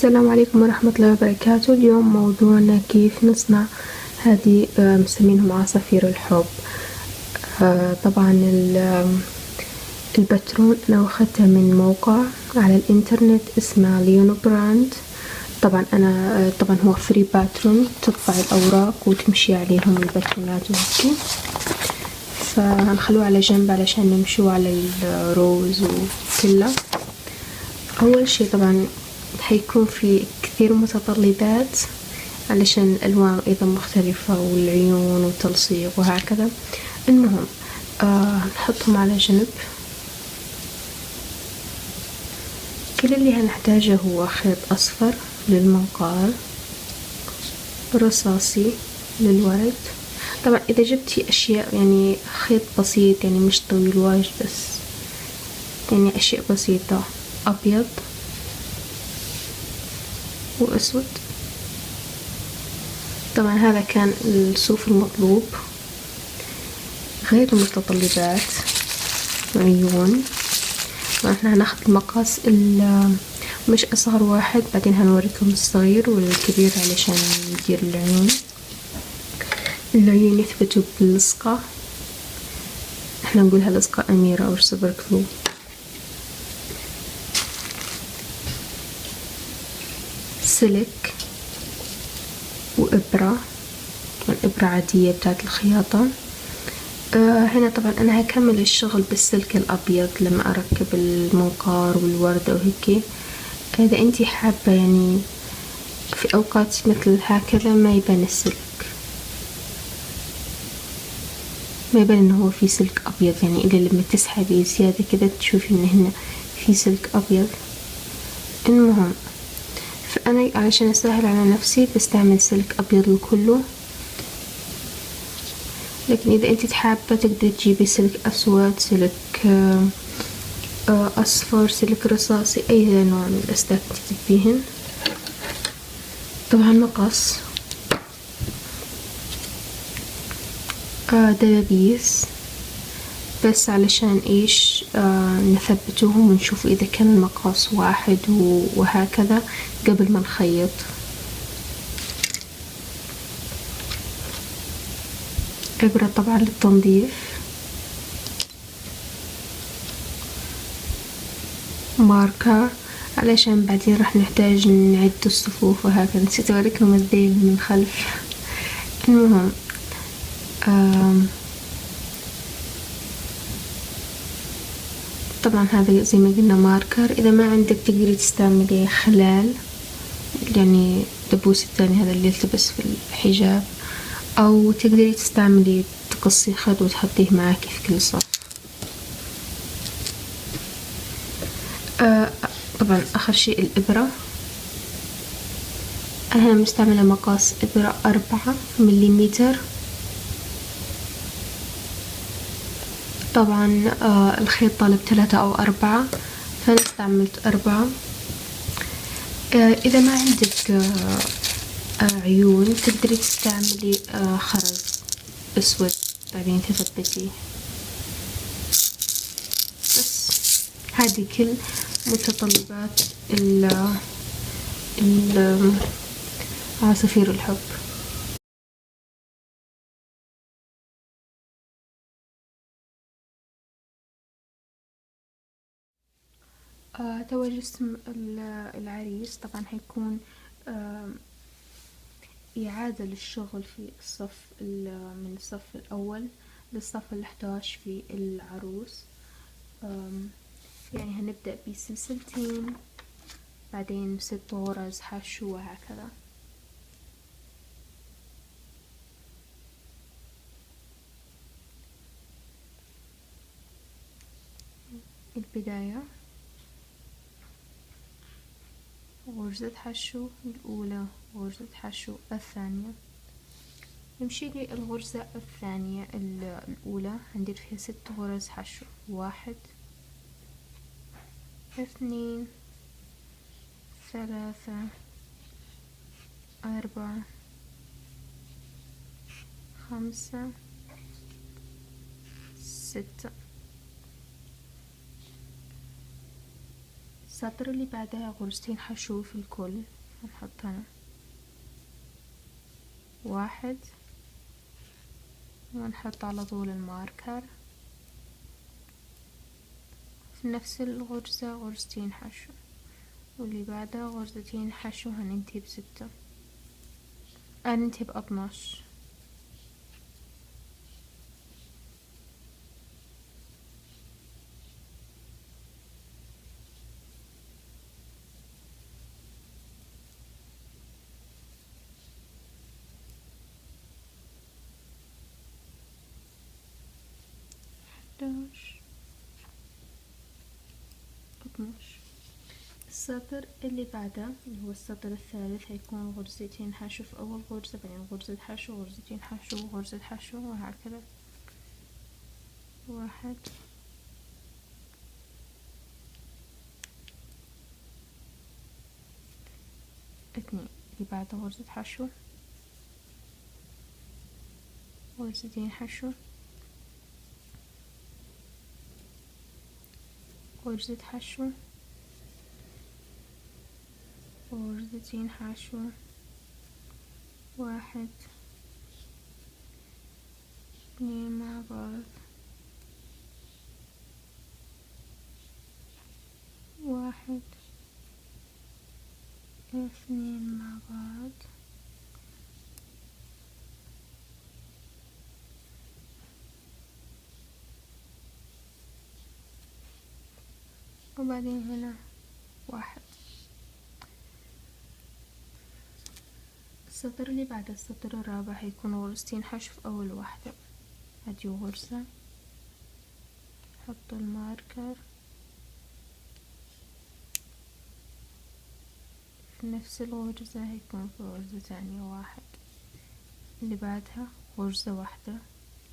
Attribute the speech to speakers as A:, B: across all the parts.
A: السلام عليكم ورحمة الله وبركاته. اليوم موضوعنا كيف نصنع هذه مسمينهم عصافير الحب. طبعا الباترون أنا أخذتها من موقع على الإنترنت اسمه ليونو براند. طبعا هو فري باترون، تطبع الأوراق وتمشي عليهم الباترونات وهيك، فهنخلوه على جنب علشان نمشوا على الروز وكله. أول شي طبعا هيكون في كثير متطلبات علشان الألوان أيضا مختلفة والعيون والتلصيق وهكذا. المهم نحطهم على جنب. كل اللي هنحتاجه هو خيط أصفر للمنقار، رصاصي للورد. طبعا إذا جبتي أشياء يعني خيط بسيط، يعني مش طويل واجد، بس يعني أشياء بسيطة، أبيض وأسود. طبعا هذا كان الصوف المطلوب. غير المتطلبات عيون، واحنا هناخد المقاس مش أصغر واحد، بعدين هنوريكم الصغير والكبير علشان ندير العيون يثبتوا باللصقة. احنا نقولها لصقة أميرة أو سوبر كلو. سلك وإبرة، إبرة عادية بتاعت الخياطة. هنا طبعا أنا هكمل الشغل بالسلك الأبيض لما أركب المنقار والوردة وهيك. إذا أنتي حابة يعني في أوقات مثل هكذا ما يبان السلك، ما يبان إنه هو في سلك أبيض، يعني إلا لما تسحبي زيادة كده تشوفي إن هنا في سلك أبيض. المهم فأنا علشان أسهل على نفسي بستعمل سلك أبيض لكله، لكن إذا أنت حابة تقدري تجيبي سلك أسود، سلك أصفر، سلك رصاصي، أي نوع من الأسلاك تجيبيهن. طبعا مقص، دبابيس، بس علشان إيش نثبتوهم ونشوف إذا كان المقاس واحد وهكذا قبل ما نخيط. إبرة طبعا للتنظيف، ماركر علشان بعدين راح نحتاج نعد الصفوف وهكذا. نسيت أوريكم الذيل من خلف. المهم طبعا هذا زي ما قلنا ماركر. إذا ما عندك تقدري تستعملي خلال، يعني دبوس الثاني هذا اللي يلتبس في الحجاب، أو تقدري تستعملي تقصي خيط وتحطيه معاكي في كل صف. طبعا آخر شيء الإبرة. أنا مستعملة مقاس إبرة 4 مليمتر. طبعا الخيط طالب 3 أو 4، فأنا استعملت 4. إذا ما عندك عيون تقدري تستعملي خرز أسود بعدين تثبتيه. بس هذه كل متطلبات عصافير الحب. توا جسم العريس طبعا هيكون إعادة للشغل في الصف من الصف الأول للصف 11 في العروس. يعني هنبدأ بسلسلتين، بعدين 6 غرز حشو وهكذا. البداية غرزة حشو الأولى، غرزة حشو الثانية. نمشي لي الغرزة الثانية الأولى هندير فيها 6 غرز حشو. 1 2 3 4 5 6 السطر اللي بعدها غرزتين حشو في الكل، هنحط هنا 1 ونحط على طول الماركر في نفس الغرزة غرزتين حشو، واللي بعدها غرزتين حشو، هننتهي ب6 هننتهي ب12. السطر اللي بعده اللي هو السطر الثالث هيكون غرزتين حشو في اول غرزة، بعدين غرزة حشو، غرزتين حشو، وغرزة حشو، وهكذا. 1 2 اللي بعده غرزة حشو، غرزتين حشو، غرزة حشو، غرزتين حشو، 1 2 مع بعض، 1 2 مع بعض، وبعدين هنا 1. السطر اللي بعد السطر الرابع هيكون غرزتين حشو في اول واحدة، هدي غرزة، حط الماركر في نفس الغرزة، هيكون في غرزة ثانية 1، اللي بعدها غرزة واحدة،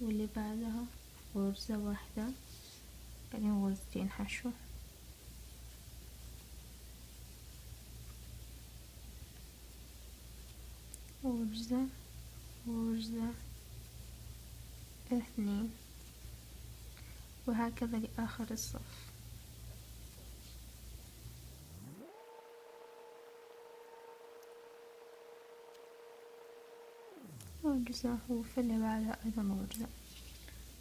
A: واللي بعدها غرزة واحدة، بعدين غرزتين حشو، غرزة، غرزة، 2، وهكذا لآخر الصف. غرزة، وفي اللي بعدها أيضا غرزة.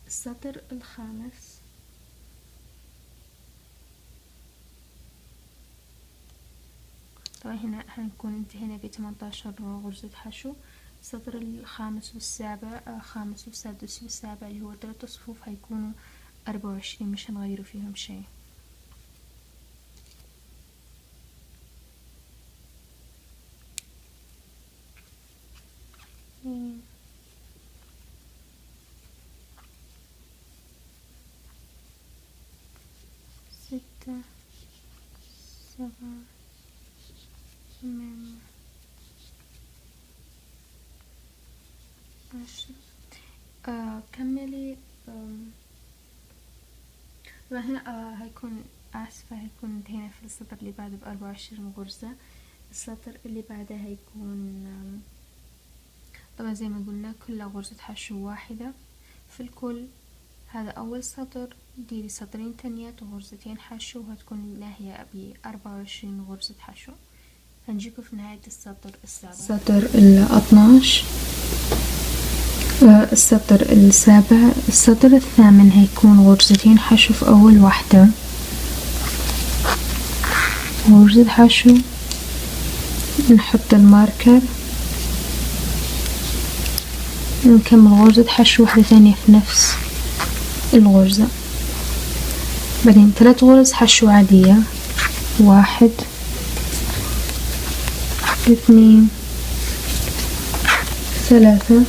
A: السطر الخامس طبعا هنا هنكون انتهينا ب18 غرزة حشو. السطر الخامس والسابع، خامس والسادس والسابع اللي هو 3 صفوف هيكونوا 24، مش هنغيروا فيهم شيء. ستة 7 8 10. كملي. هنا هيكون آسفة، هيكون انتهينا في السطر اللي بعده ب24 غرزة. السطر اللي بعده هيكون طبعا زي ما قلنا كلها غرزة حشو واحدة في الكل. هذا أول سطر، ديري سطرين تانيات وغرزتين حشو، وهتكون ناهية ب24 غرزة حشو. هنجيكم في نهاية السطر السابع. السطر ال12 السطر السابع. السطر الثامن هيكون غرزتين حشو في أول واحدة، غرزة حشو، نحط الماركر، نكمل غرزة حشو واحدة ثانية في نفس الغرزة، بعدين 3 غرز حشو عادية، 1 2 3.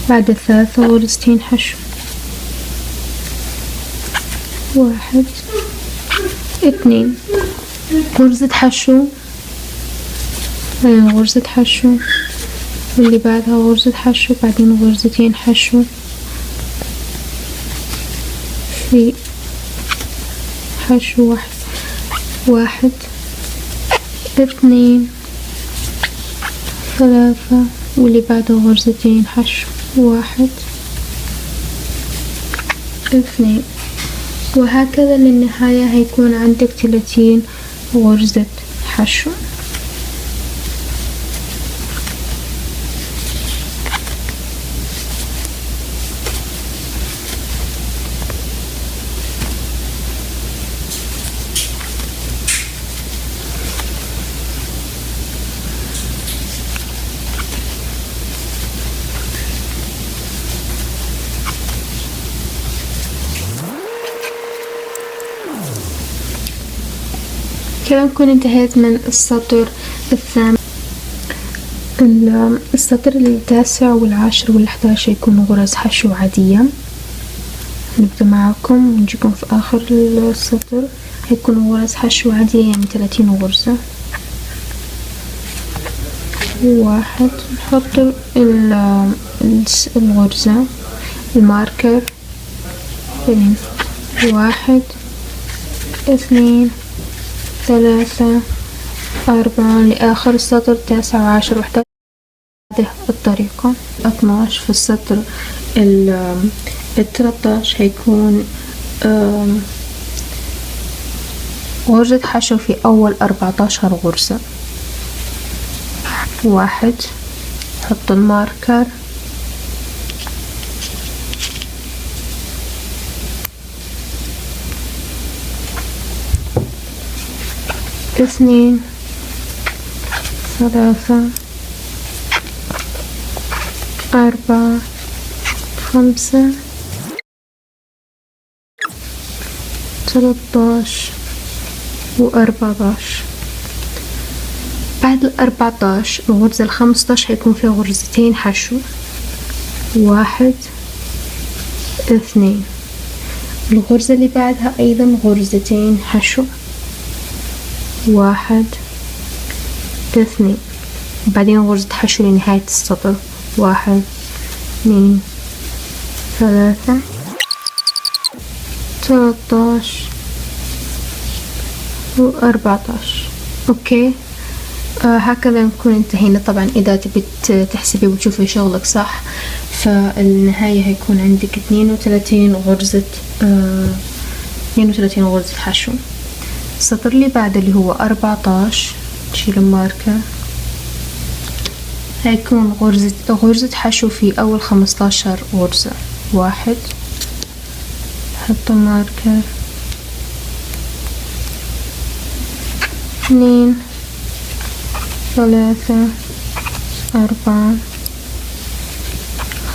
A: بعد الثالثة غرزتين حشو، 1 2 غرزة حشو، بعدين غرزة حشو، واللي بعدها غرزة حشو، بعدين غرزتين حشو في حشو 1 2 3، واللي بعده غرزتين حشو، 1 2، وهكذا للنهاية. هيكون عندك 30 غرزة حشو. كده نكون انتهيت من السطر الثامن. السطر التاسع والعاشر والحداشر يكونوا غرز حشو عادية. نبدأ معكم ونجيكم في آخر السطر هيكونوا غرز حشو عادية، يعني 30 غرزة. واحد، نحط الغرزة الماركر، واحد، اثنين، ثلاثة، أربعة، لآخر السطر 19 وعشر وحداشر. هذه الطريقة 12 في السطر 13 هيكون غرزة حشو في أول 14 غرزة. واحد، حط الماركر، اثنين، ثلاثة، أربعة، خمسة، 13 و14. بعد 14 الغرزة 15 هيكون فيها غرزتين حشو، واحد، اثنين. الغرزة اللي بعدها أيضا غرزتين حشو، واحد، اثنين، وبعدين غرزة حشو لنهاية السطر، واحد، اثنين، ثلاثة، 13 و14. اوكي، هكذا نكون انتهينا. طبعا اذا تبي تحسبي وتشوفي شغلك صح، فالنهاية هيكون عندك 32 غرزة 32 غرزة حشو. السطر اللي بعده اللي هو 14 نشيل الماركر، هيكون غرزة حشو في أول 15 غرزة. واحد، حط ماركر، اثنين، ثلاثة، أربعة،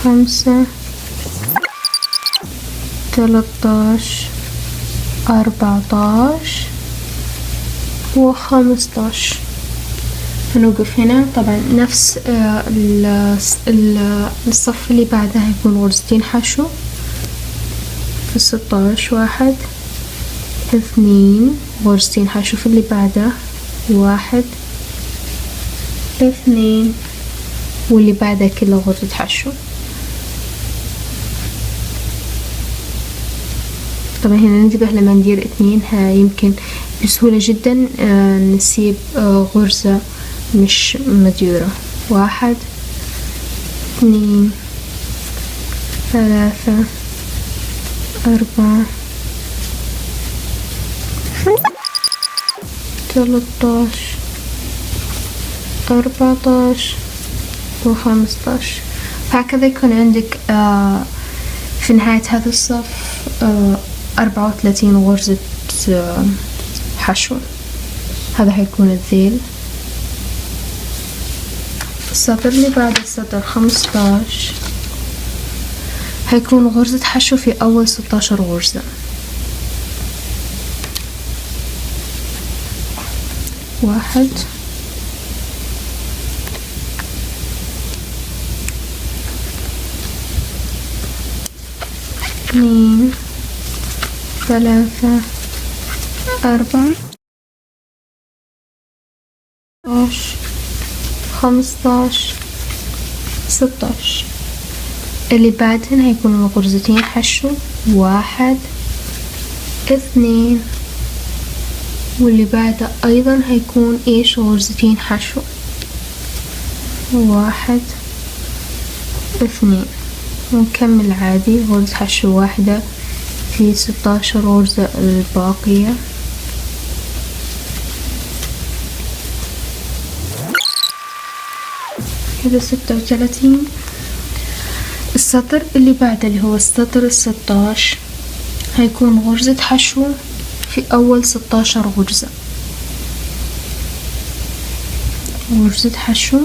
A: خمسة، 13، 14 و15. هنوقف هنا. طبعا نفس الصف اللي بعدها هيكون غرزتين حشو في 16، واحد، اثنين، غرزتين حشو في اللي بعده، واحد، اثنين، واللي بعدها كله غرزة حشو. طبعا هنا ننتبه لما ندير اثنين، يمكن بسهولة جدا نسيب غرزة مش مديورة. واحد، اثنين، ثلاثة، أربعة، 13، 14 و15. هكذا يكون عندك في نهاية هذا الصف 34 غرزة حشو. هذا هيكون الذيل. السطر اللي بعد السطر 15 هيكون غرزة حشو في أول 16 غرزة. واحد، اثنين، ثلاثة، أربعة، 15، 16. اللي بعدهن هيكونوا غرزتين حشو، واحد، اثنين، واللي بعده أيضا هيكون إيش غرزتين حشو، واحد، اثنين، ونكمل عادي غرزة حشو واحدة في 16 غرزة الباقية. هذا 36. السطر اللي بعده اللي هو السطر ال16 هيكون غرزة حشو في أول 16 غرزة. غرزة حشو،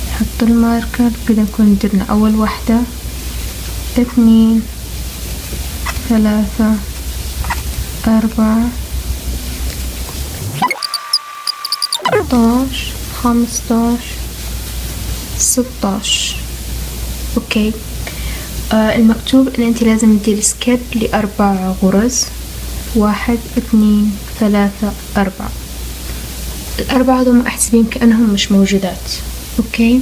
A: نحط الماركر كده نكون درنا أول واحدة، 2 3 4 11 15 16. اوكي. المكتوب ان انت لازم تديري سكيب ل4 غرز، 1 2 3 4. ال4 هذوما احسبين كأنهم مش موجودات. اوكي.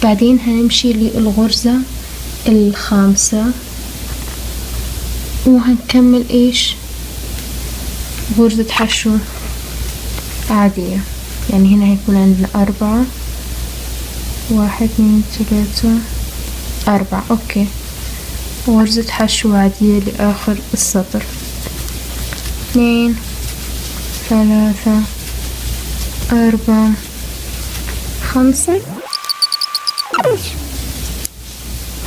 A: بعدين هنمشي للغرزة الخامسة وهنكمل ايش؟ غرزة حشو عادية. يعني هنا هيكون عندنا 4 1 2 3 4. اوكي. غرزة حشو عادية لآخر السطر، 2 3 4 5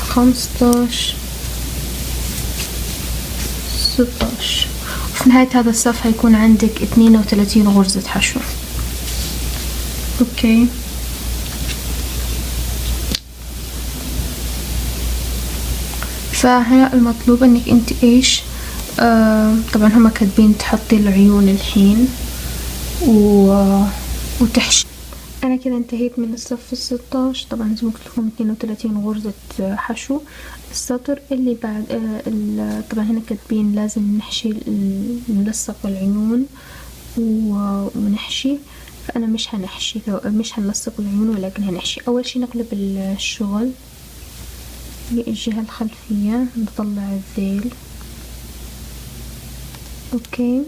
A: 15 16. وفي نهاية هذا الصف هيكون عندك 32 غرزة حشو. اوكي. فهنا المطلوب انك انت ايش، طبعا هما كاتبين تحطي العيون الحين وتحشي. انا كده انتهيت من الصف ال16. طبعا لازم لكم 32 غرزة حشو. السطر اللي بعد طبعا هنا كاتبين لازم نحشي نلصق العيون ونحشي، فانا مش هنحشي، مش هنلصق العيون ولكن هنحشي. اول شي نقلب الشغل للجهة الخلفية، نطلع الذيل. اوكي.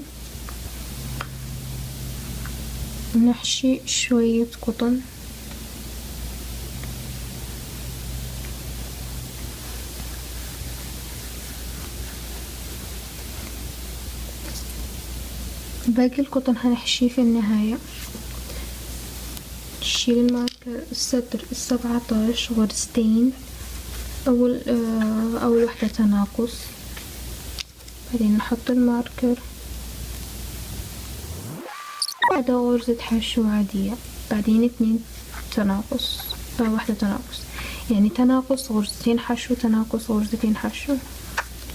A: نحشي شوية قطن، باقي القطن هنحشيه في النهاية. نشيل الماركر. السطر ال17 غرزتين، أول واحدة تناقص، بعدين نحط الماركر، بعدها غرزة حشو عادية، بعدين 2 تناقص، واحدة تناقص، يعني تناقص غرزتين حشو، تناقص غرزتين حشو،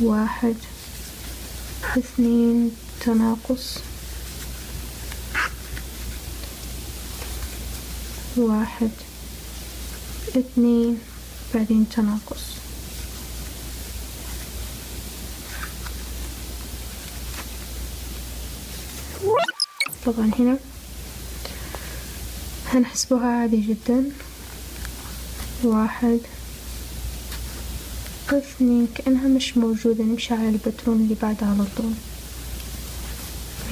A: 1 2 تناقص، 1 2 بعدين تناقص. طبعا هنا هنحسبوها عادي جدا، 1 2 كأنها مش موجودة، نمشي على الباترون اللي بعدها على طول.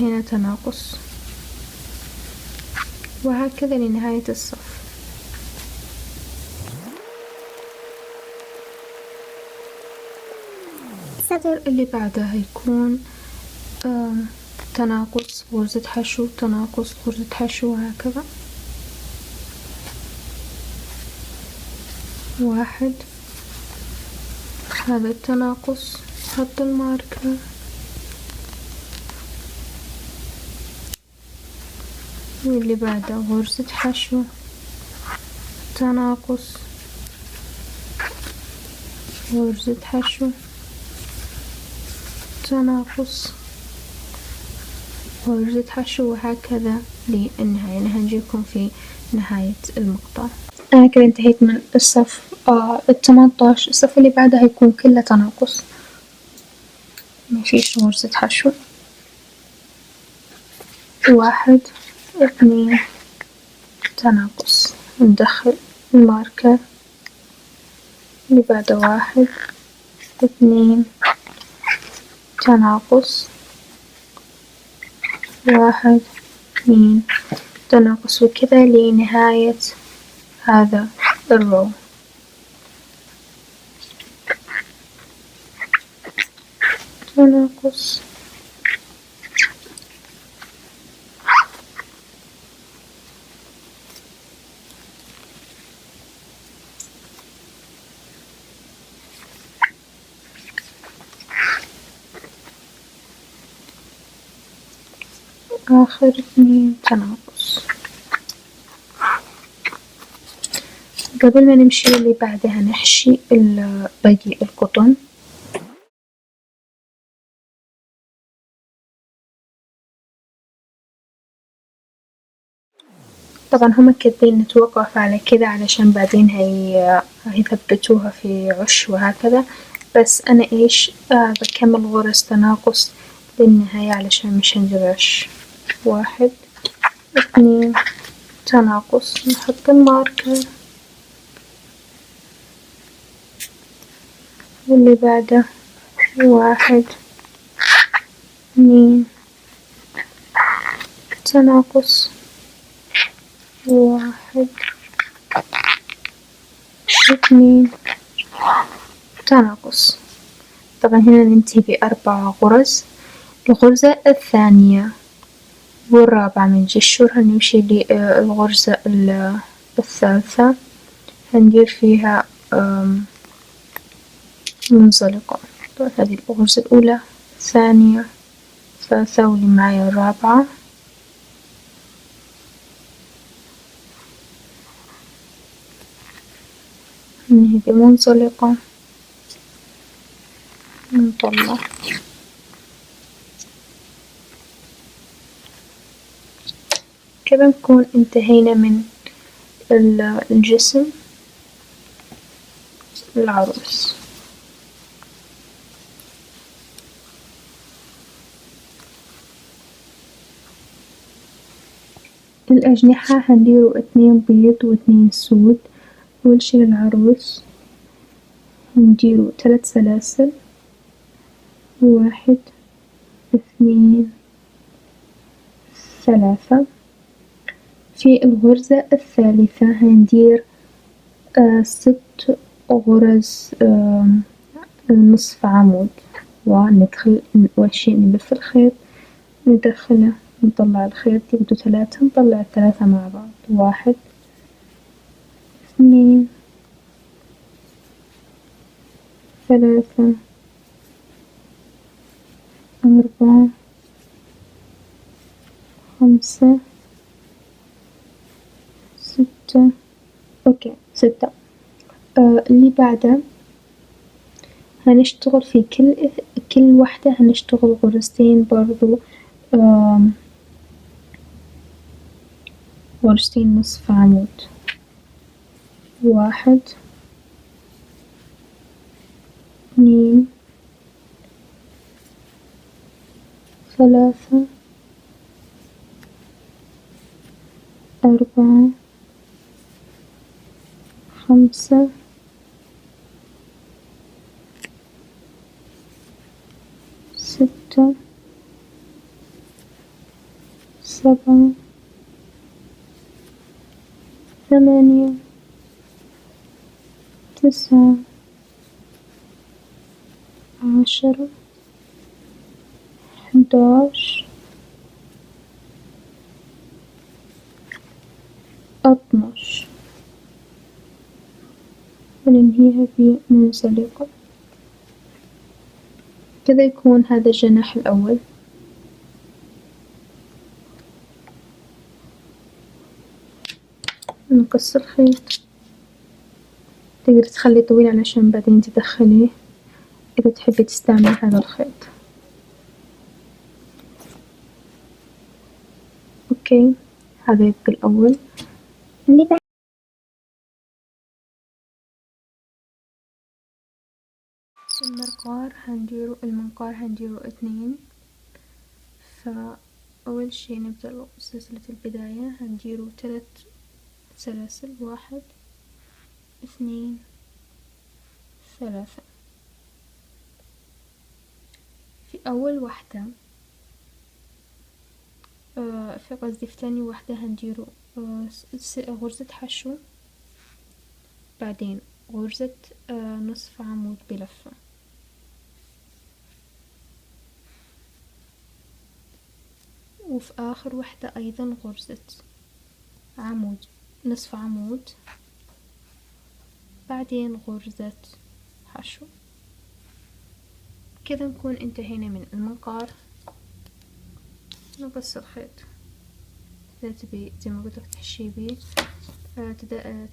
A: هنا تناقص، وهكذا لنهاية الصف. السطر اللي بعده هيكون تناقص غرزة حشو، تناقص غرزة حشو، وهكذا. 1 هذا التناقص، حط الماركر، واللي بعده غرزة حشو، تناقص، غرزة حشو، تناقص، غرزة حشو، وهكذا للنهاية. هنجيكم في نهاية المقطع. أنا كده انتهيت من الصف ال18. الصف اللي بعده هيكون كله تناقص، مفيش غرزة حشو. 1 2 تناقص، ندخل الماركر، اللي بعده 1 2 تناقص، 1 2 تناقص، وكذا لنهاية هذا الرو. تناقص، آخر 2 تناقص. قبل ما نمشي اللي بعدها نحشي باقي القطن. طبعا هم كاتبين نتوقف على كذا علشان بعدين هيثبتوها في عش وهكذا، بس أنا إيش بكمل غرز تناقص للنهاية علشان مش هنجيب عش. 1 2 تناقص، نحط الماركر واللي بعده 1 2 تناقص، 1 2 تناقص. طبعا هنا ننتهي ب4 غرز. الغرزة الثانية والرابعة من جشور هنمشي للغرزة الثالثة، هندير فيها منزلقة. طبعا هذه الغرزة الأولى، الثانية، الثالثة، واللي معايا الرابعة. ننهي بمنزلقة، نطلع. كذا نكون انتهينا من الجسم العروس. الأجنحة هنديرو 2 بيض و2 سود. أول شي للعروس هنديرو 3 سلاسل، 1 2 3. في الغرزة الثالثة هندير 6 غرز نصف عمود، وندخل أول شي نلف الخيط، ندخله، نطلع الخيط، يبدو 3، نطلع ال3 مع بعض. 1 2 3 4 5 6. أوكي 6. اللي بعده هنشتغل في كل وحدة هنشتغل غرزتين برضو، غرزتين نصف عمود. 1 2 3 4 5 6 7 8 9 10 11 12، وننهيها بمنزلقة. كذا يكون هذا الجناح الأول. نقص الخيط، تقدري تخليه طويل علشان بعدين تدخليه إذا تحبي تستعملي هذا الخيط. أوكي، هذا يبقى الأول. اللي بعد المنقار هنديرو 2. فأول شي نبدأ سلسلة البداية، هنديرو 3 سلاسل، 1 2 3. في أول وحدة في تاني وحدة هنديرو غرزة حشو، بعدين غرزة نصف عمود بلفة، وفي آخر وحدة أيضا غرزة عمود، نصف عمود، بعدين غرزة حشو. كذا نكون انتهينا من المنقار. نقص الخيط. إذا تبي زي ما قلت لك تحشي بيه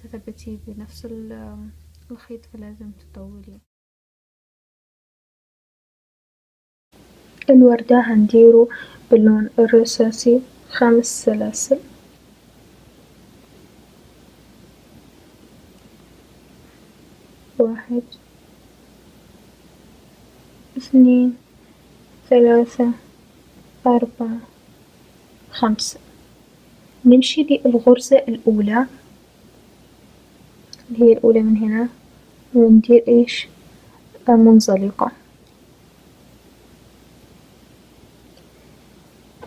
A: تثبتيه بنفس الخيط، فلازم تطولين. الوردة هنديره باللون الرصاصي 5 سلاسل. 1 2 3 4 5. نمشي للغرزة الأولى اللي هي الأولى من هنا، وندير إيش منزلقة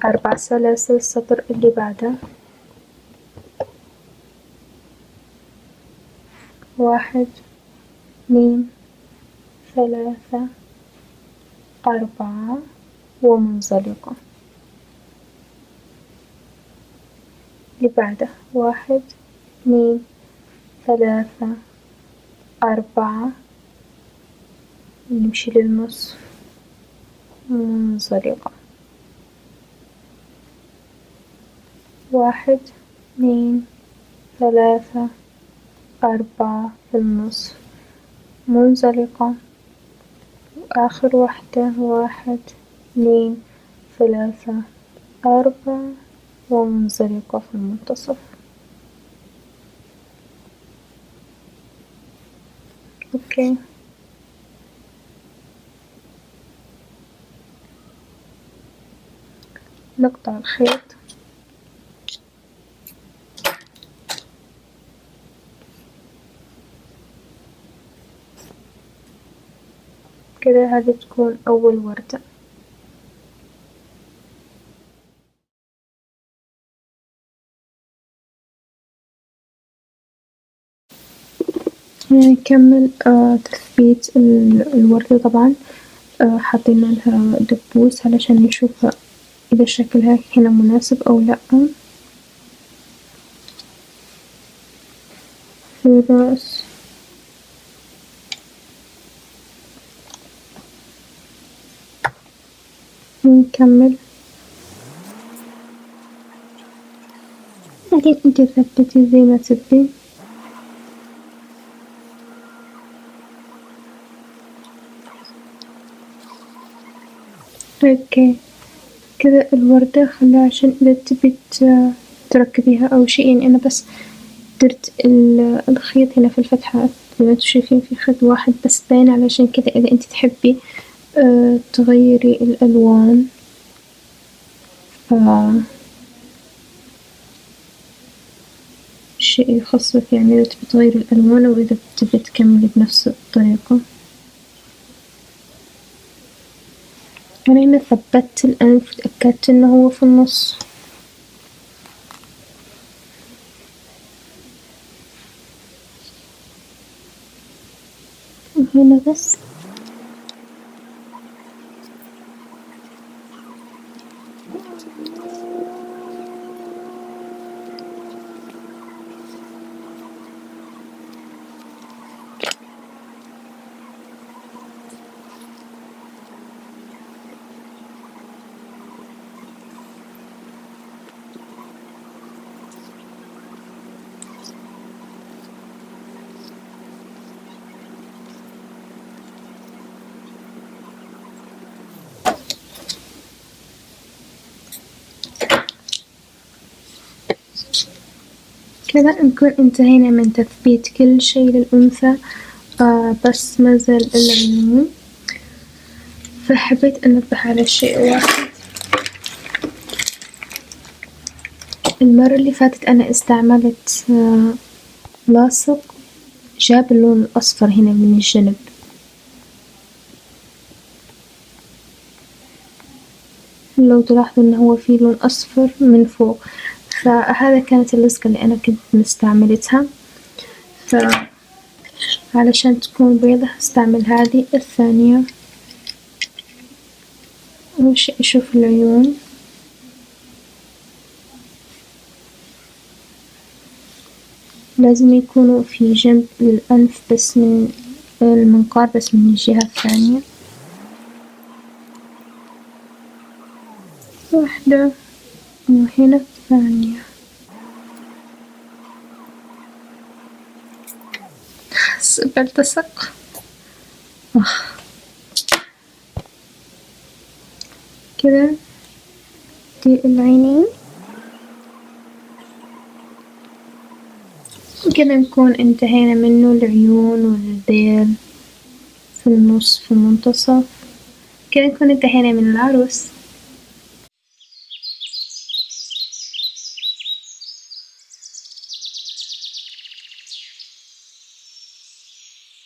A: 4 سلاسل. السطر اللي بعده 1 2 3 4 ومنزلقة. اللي بعده 1 2 3 4 نمشي للنص منزلقة. 1 2 3 4 في النص منزلقة، وآخر واحدة 1 2 3 4 ومنزلقة في المنتصف. اوكي، نقطع الخيط كده. هذه تكون أول وردة. نكمل تثبيت الوردة. طبعا حطينا لها دبوس علشان نشوف إذا شكلها هنا مناسب أو لأ. في الرأس نكمل. بعدين انتي ثبتي زي ما تبين. اوكي كذا الوردة خليها عشان إذا تبي تركبيها أو شي. يعني أنا بس درت الخيط هنا في الفتحة زي ما انتوا شايفين، في خيط واحد بس باين، علشان كذا إذا انتي تحبي تغيري الألوان شيء يخصك، يعني إذا تبي تغيري الألوان أو إذا تبي تكملي بنفس الطريقة. أنا هنا ثبت الأنف وتأكدت إنه هو في النص. وهنا بس كذا نكون انتهينا من تثبيت كل شي للأنثى. بس ما زال العيون. فحبيت أنبه على شيء واحد. المرة اللي فاتت أنا استعملت لاصق جاب اللون الأصفر هنا من الجنب، لو تلاحظوا إنه هو فيه لون أصفر من فوق، فهذا كانت اللصقة اللي أنا كنت مستعملتها. علشان تكون بيضة هستعمل هذه الثانية. أول شي أشوف العيون، لازم يكونوا في جنب الأنف بس من المنقار بس من الجهة الثانية. 1
B: وهنا الثانية. بلتصق. كذا دي العينين، وكذا نكون انتهينا منه. العيون والذيل في النص في المنتصف، كذا نكون انتهينا من العروس.